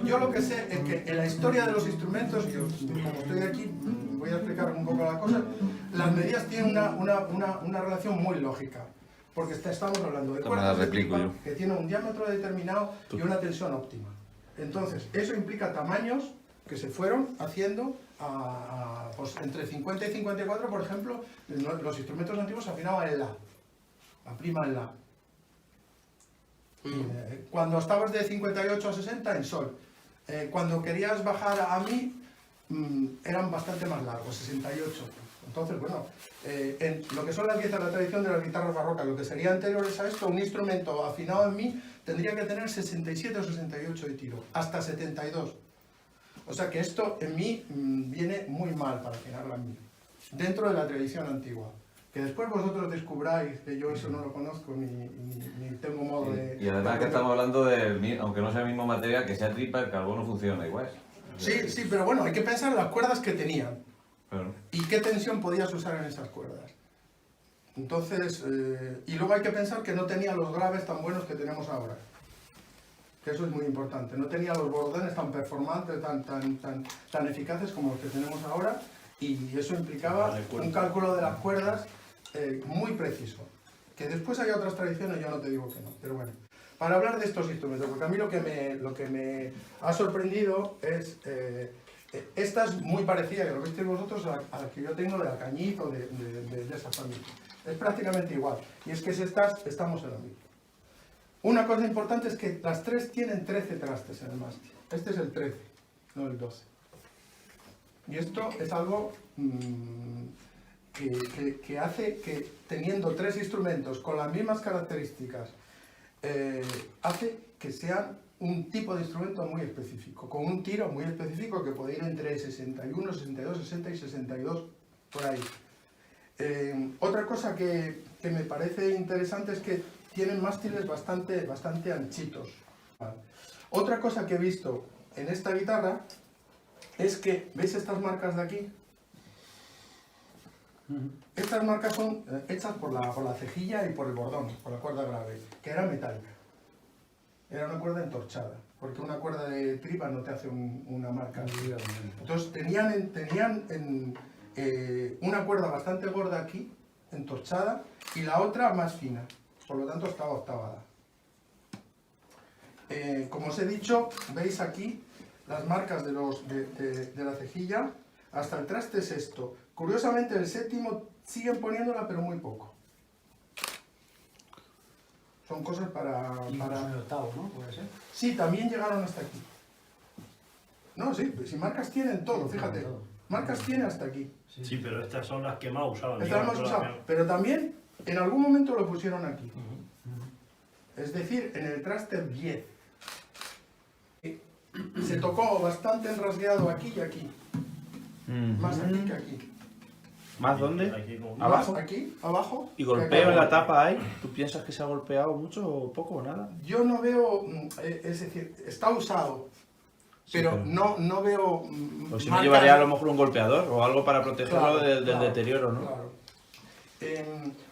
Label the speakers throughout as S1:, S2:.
S1: yo lo que sé es que en la historia de los instrumentos, yo, como estoy aquí, voy a explicar un poco la cosa, las medidas tienen una relación muy lógica. Porque estamos hablando de cuerdas que tienen un diámetro determinado y una tensión óptima. Entonces, eso implica tamaños que se fueron haciendo pues, entre 50 y 54, por ejemplo, los instrumentos antiguos afinaban en La prima en La. Cuando estabas de 58 a 60 en Sol. Cuando querías bajar a Mi, eran bastante más largos, 68. Entonces, bueno, en lo que son la tradición de las guitarras barrocas, lo que sería anteriores a esto, un instrumento afinado en Mi tendría que tener 67 o 68 de tiro, hasta 72. O sea que esto en Mi viene muy mal para afinarla en Mi, dentro de la tradición antigua. Que después vosotros descubráis, que yo eso no lo conozco ni tengo modo de...
S2: Y además que estamos hablando de, aunque no sea el mismo material, que sea tripa, el carbono funciona igual.
S1: Sí, pero bueno, hay que pensar en las cuerdas que tenían.
S2: Claro.
S1: ¿Y qué tensión podías usar en esas cuerdas? Entonces, y luego hay que pensar que no tenía los graves tan buenos que tenemos ahora. Que eso es muy importante. No tenía los bordones tan performantes, tan eficaces como los que tenemos ahora. Y eso implicaba un cálculo de las cuerdas muy preciso. Que después hay otras tradiciones, yo no te digo que no. Pero bueno, para hablar de estos instrumentos, porque a mí lo que me ha sorprendido es... esta es muy parecida, que lo visteis vosotros, a la que yo tengo de Alcañiz o de esa familia. Es prácticamente igual. Y es que si estamos en lo mismo. Una cosa importante es que las tres tienen 13 trastes en el mástil. Este es el 13, no el 12. Y esto es algo que hace que, teniendo tres instrumentos con las mismas características, hace que sean un tipo de instrumento muy específico, con un tiro muy específico que puede ir entre 61, 62, 60 y 62, por ahí. Otra cosa que me parece interesante es que tienen mástiles bastante anchitos. ¿Vale? Otra cosa que he visto en esta guitarra es que, ¿veis estas marcas de aquí? Estas marcas son hechas por la cejilla y por el bordón, por la cuerda grave, que era metálica. Era una cuerda entorchada, porque una cuerda de tripa no te hace una marca. Entonces tenían una cuerda bastante gorda aquí, entorchada, y la otra más fina, por lo tanto estaba octavada. Como os he dicho, veis aquí las marcas de la cejilla, hasta el traste sexto. Curiosamente el séptimo siguen poniéndola, pero muy poco. Son cosas para...
S3: el octavo, ¿no? ¿Puede ser?
S1: Sí, también llegaron hasta aquí. No, sí, si marcas tienen todo, fíjate. Marcas tiene hasta aquí.
S4: Sí, pero estas son las que más usaban.
S1: Estas más usaban, pero también en algún momento lo pusieron aquí. Es decir, en el traste 10. Se tocó bastante enrasgueado aquí y aquí. Más aquí que aquí.
S5: ¿Más dónde?
S1: ¿Abajo? Aquí, abajo.
S5: ¿Y golpeo en la tapa hay? ¿Tú piensas que se ha golpeado mucho o poco o nada?
S1: Yo no veo, es decir, está usado, pero no veo...
S5: Pues si no llevaría a lo mejor un golpeador o algo para protegerlo del deterioro, ¿no?
S1: Claro.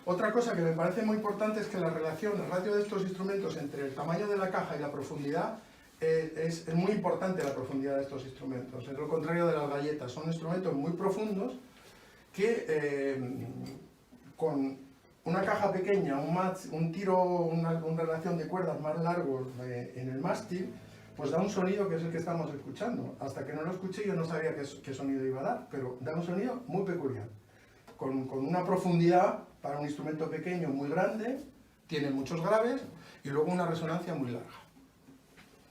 S1: Otra cosa que me parece muy importante es que la relación, el ratio de estos instrumentos entre el tamaño de la caja y la profundidad, es muy importante la profundidad de estos instrumentos. Es lo contrario de las galletas, son instrumentos muy profundos que con una caja pequeña, un tiro, una relación de cuerdas más largos en el mástil, pues da un sonido que es el que estamos escuchando. Hasta que no lo escuché yo no sabía qué sonido iba a dar, pero da un sonido muy peculiar. Con una profundidad para un instrumento pequeño muy grande, tiene muchos graves y luego una resonancia muy larga.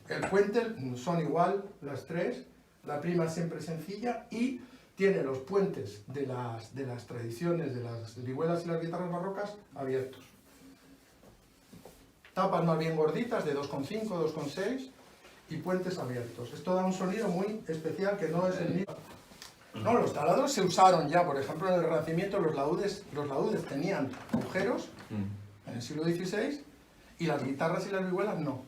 S1: El puente son igual las tres, la prima siempre sencilla y tiene los puentes de las tradiciones de las vihuelas y las guitarras barrocas abiertos. Tapas más bien gorditas de 2,5, 2,6 y puentes abiertos. Esto da un sonido muy especial que no es el mismo. No, los taladros se usaron ya, por ejemplo en el Renacimiento los laúdes tenían agujeros en el siglo XVI y las guitarras y las vihuelas no.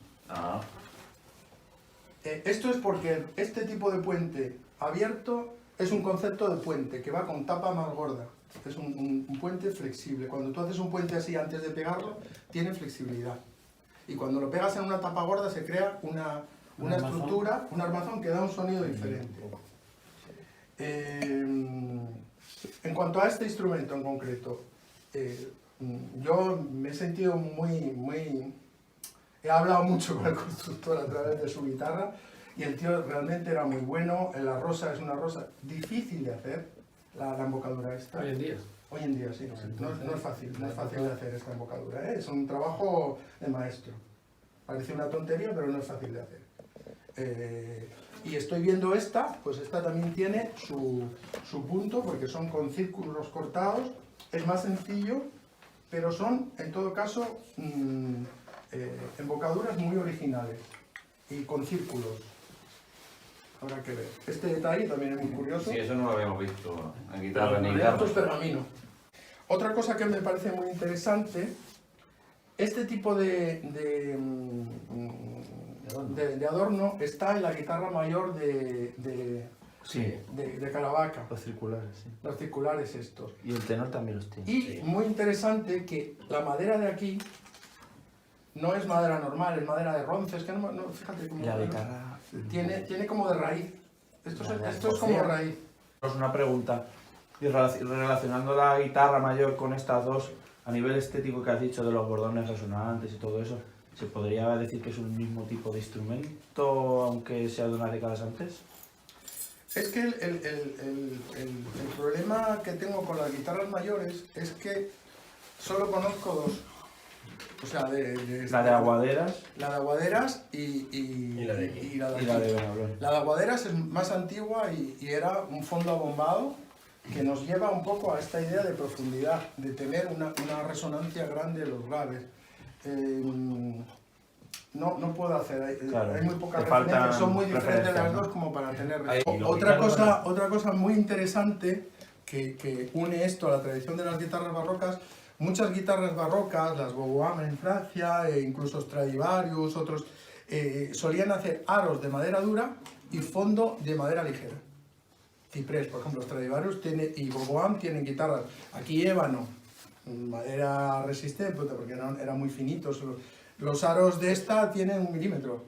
S1: Esto es porque este tipo de puente abierto es un concepto de puente que va con tapa más gorda. Es un puente flexible. Cuando tú haces un puente así antes de pegarlo, tiene flexibilidad. Y cuando lo pegas en una tapa gorda se crea una
S3: armazón.
S1: estructura, un armazón que da un sonido diferente. En cuanto a este instrumento en concreto, yo me he sentido he hablado mucho con el constructor a través de su guitarra y el tío realmente era muy bueno. La rosa es una rosa difícil de hacer, la embocadura esta.
S3: Hoy en día.
S1: Hoy en día sí, no es fácil de hacer esta embocadura, ¿eh? Es un trabajo de maestro. Parece una tontería, pero no es fácil de hacer. Y estoy viendo esta, pues esta también tiene su punto, porque son con círculos cortados, es más sencillo, pero son, en todo caso, embocaduras muy originales y con círculos. Habrá que ver. Este detalle también es muy curioso.
S2: Sí, eso no lo habíamos visto en guitarra ni
S1: Esto
S2: guitarra.
S1: es pergamino. Otra cosa que me parece muy interesante, este tipo de adorno está en la guitarra mayor de Caravaca,
S5: Los circulares, sí.
S1: los circulares estos.
S5: Y el tenor también los tiene.
S1: Y muy interesante que la madera de aquí no es madera normal, es madera de ronces, que no fíjate cómo
S5: La guitarra...
S1: tiene como de raíz. Esto
S5: La
S1: es como raíz.
S5: Es una pregunta. Y relacionando la guitarra mayor con estas dos, a nivel estético que has dicho de los bordones resonantes y todo eso, ¿se podría decir que es un mismo tipo de instrumento, aunque sea de unas décadas antes?
S1: Es que el problema que tengo con las guitarras mayores es que solo conozco dos. O sea,
S5: La de aguaderas
S1: la de Aguaderas y
S4: la de aquí.
S1: la de
S5: y la
S1: aquí.
S5: de Benablón.
S1: La de Aguaderas es más antigua y era un fondo abombado que nos lleva un poco a esta idea de profundidad, de tener una resonancia grande en los graves. No puedo hacer,
S5: Claro,
S1: hay muy pocas
S5: te faltan
S1: referencias, son muy diferentes las
S5: referencias, ¿no?
S1: dos como para tener...
S5: Ahí,
S4: y lo
S1: Otra
S4: guitarra,
S1: cosa muy interesante que une esto a la tradición de las guitarras barrocas, muchas guitarras barrocas, las Boboam en Francia, incluso Stradivarius, otros, solían hacer aros de madera dura y fondo de madera ligera. Ciprés, por ejemplo, Stradivarius y Boboam tienen guitarras. Aquí ébano, madera resistente, porque eran muy finitos. Los aros de esta tienen 1 milímetro.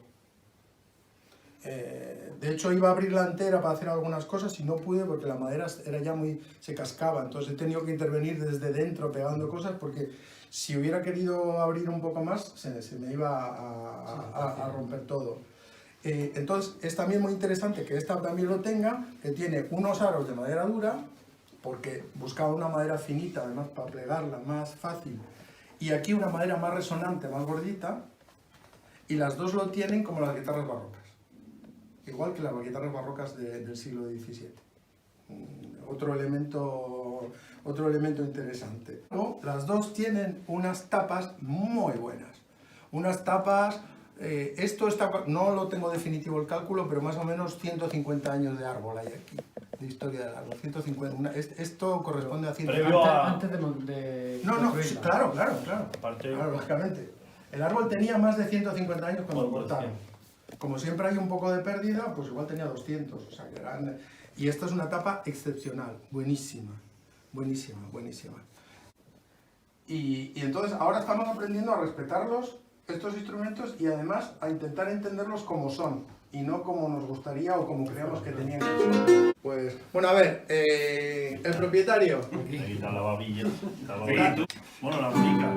S1: De hecho, iba a abrirla entera para hacer algunas cosas y no pude porque la madera era ya se cascaba. Entonces he tenido que intervenir desde dentro pegando cosas porque si hubiera querido abrir un poco más se me iba a romper todo. Entonces es también muy interesante que esta también lo tenga, que tiene unos aros de madera dura, porque buscaba una madera finita, además para plegarla más fácil, y aquí una madera más resonante, más gordita, y las dos lo tienen como las guitarras barrocas, igual que las guitarras barrocas del siglo XVII. Otro elemento interesante. Las dos tienen unas tapas muy buenas, unas tapas... no lo tengo definitivo el cálculo, pero más o menos 150 años de árbol hay aquí, de historia del árbol. 150, esto corresponde a 150
S4: Previo a-
S3: Antes de
S1: No, sí,
S3: construirla.
S1: claro.
S4: Aparte,
S1: Claro, lógicamente. El árbol tenía más de 150 años cuando lo
S4: Bueno,
S1: cortaron. Como siempre hay un poco de pérdida, pues igual tenía 200. O sea, que y esta es una tapa excepcional, buenísima. Y entonces ahora estamos aprendiendo a respetarlos, estos instrumentos, y además a intentar entenderlos como son, y no como nos gustaría o como creíamos que tenían que ser. Pues, bueno, a ver, el propietario.
S4: ahí está la babilla. Está la babilla. Bueno, la pica.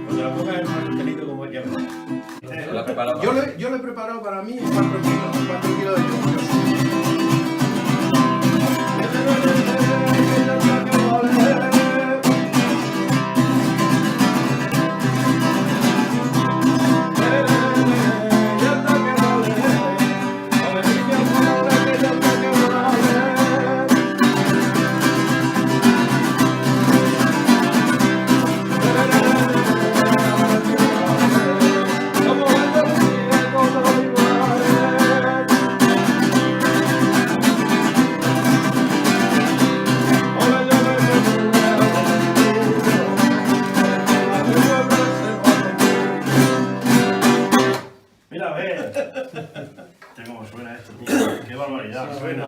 S4: Cuando la cojas es más delito como ya.
S2: ¿Lo has preparado?
S1: Yo lo he preparado para mí 4 kilos de yogur.
S4: Mira, a ver. Cómo suena esto, tío. Qué barbaridad suena.